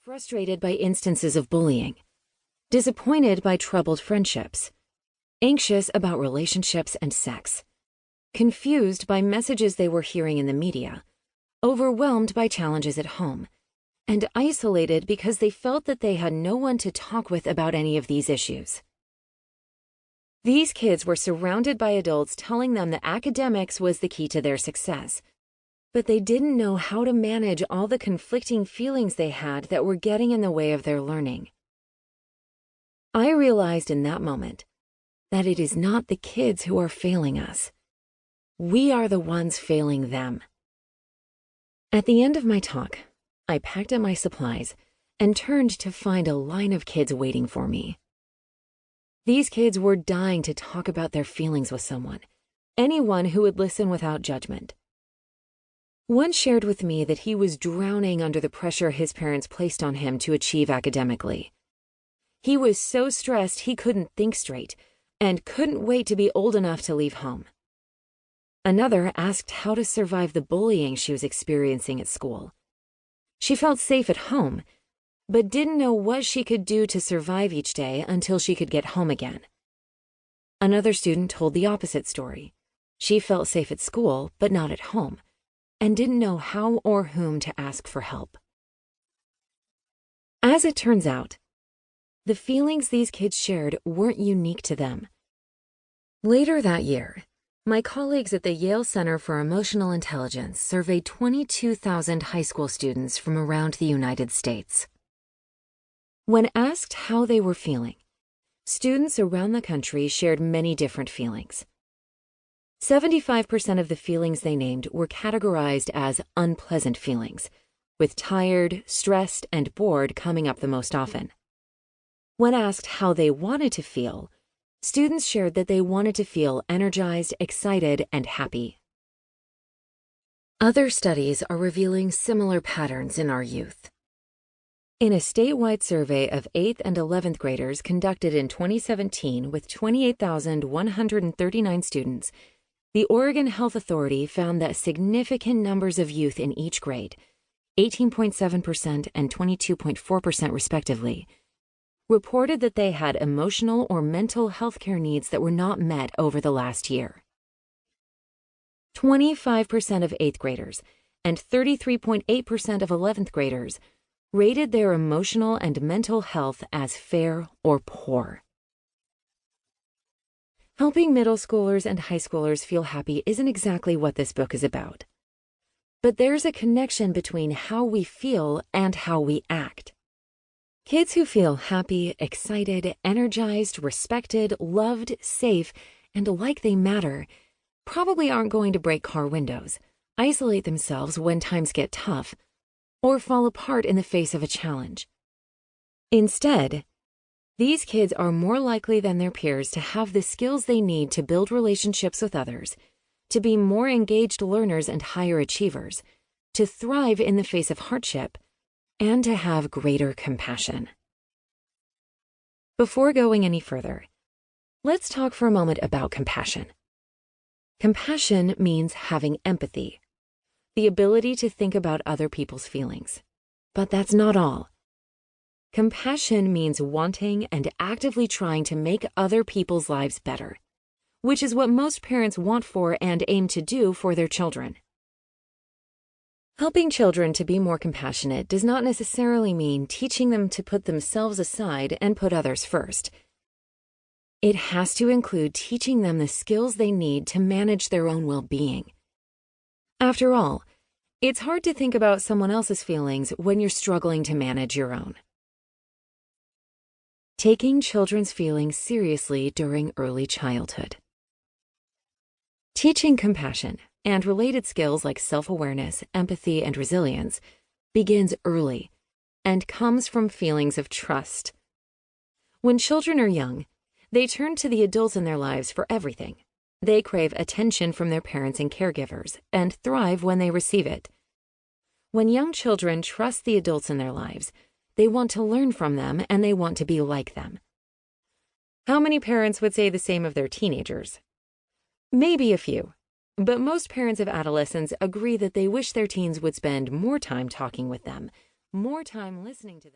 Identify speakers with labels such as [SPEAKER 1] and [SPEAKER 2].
[SPEAKER 1] frustrated by instances of bullying, disappointed by troubled friendships, anxious about relationships and sex, confused by messages they were hearing in the media, overwhelmed by challenges at home, and isolated because they felt that they had no one to talk with about any of these issues. These kids were surrounded by adults telling them that academics was the key to their success, but they didn't know how to manage all the conflicting feelings they had that were getting in the way of their learning. I realized in that moment that it is not the kids who are failing us. We are the ones failing them. At the end of my talk, I packed up my supplies and turned to find a line of kids waiting for me. These kids were dying to talk about their feelings with someone, anyone who would listen without judgment. One shared with me that he was drowning under the pressure his parents placed on him to achieve academically. He was so stressed he couldn't think straight and couldn't wait to be old enough to leave home. Another asked how to survive the bullying she was experiencing at school. She felt safe at home, but didn't know what she could do to survive each day until she could get home again. Another student told the opposite story. She felt safe at school, but not at home, and didn't know how or whom to ask for help. As it turns out, the feelings these kids shared weren't unique to them. Later that year, my colleagues at the Yale Center for Emotional Intelligence surveyed 22,000 high school students from around the United States. When asked how they were feeling, students around the country shared many different feelings. 75% of the feelings they named were categorized as unpleasant feelings, with tired, stressed, and bored coming up the most often. When asked how they wanted to feel, students shared that they wanted to feel energized, excited, and happy. Other studies are revealing similar patterns in our youth. In a statewide survey of 8th and 11th graders conducted in 2017 with 28,139 students, the Oregon Health Authority found that significant numbers of youth in each grade, 18.7% and 22.4% respectively, reported that they had emotional or mental health care needs that were not met over the last year. 25% of 8th graders and 33.8% of 11th graders rated their emotional and mental health as fair or poor. Helping middle schoolers and high schoolers feel happy isn't exactly what this book is about. But there's a connection between how we feel and how we act. Kids who feel happy, excited, energized, respected, loved, safe, and like they matter probably aren't going to break car windows, isolate themselves when times get tough, or fall apart in the face of a challenge. Instead, these kids are more likely than their peers to have the skills they need to build relationships with others, to be more engaged learners and higher achievers, to thrive in the face of hardship, and to have greater compassion. Before going any further, let's talk for a moment about compassion. Compassion means having empathy, the ability to think about other people's feelings. But that's not all. Compassion means wanting and actively trying to make other people's lives better, which is what most parents want for and aim to do for their children. Helping children to be more compassionate does not necessarily mean teaching them to put themselves aside and put others first. It has to include teaching them the skills they need to manage their own well-being. After all, it's hard to think about someone else's feelings when you're struggling to manage your own. Taking children's feelings seriously during early childhood. Teaching compassion and related skills like self-awareness, empathy, and resilience begins early and comes from feelings of trust. When children are young, they turn to the adults in their lives for everything. They crave attention from their parents and caregivers and thrive when they receive it. When young children trust the adults in their lives, they want to learn from them and they want to be like them. How many parents would say the same of their teenagers? Maybe a few, but most parents of adolescents agree that they wish their teens would spend more time talking with them, more time listening to them.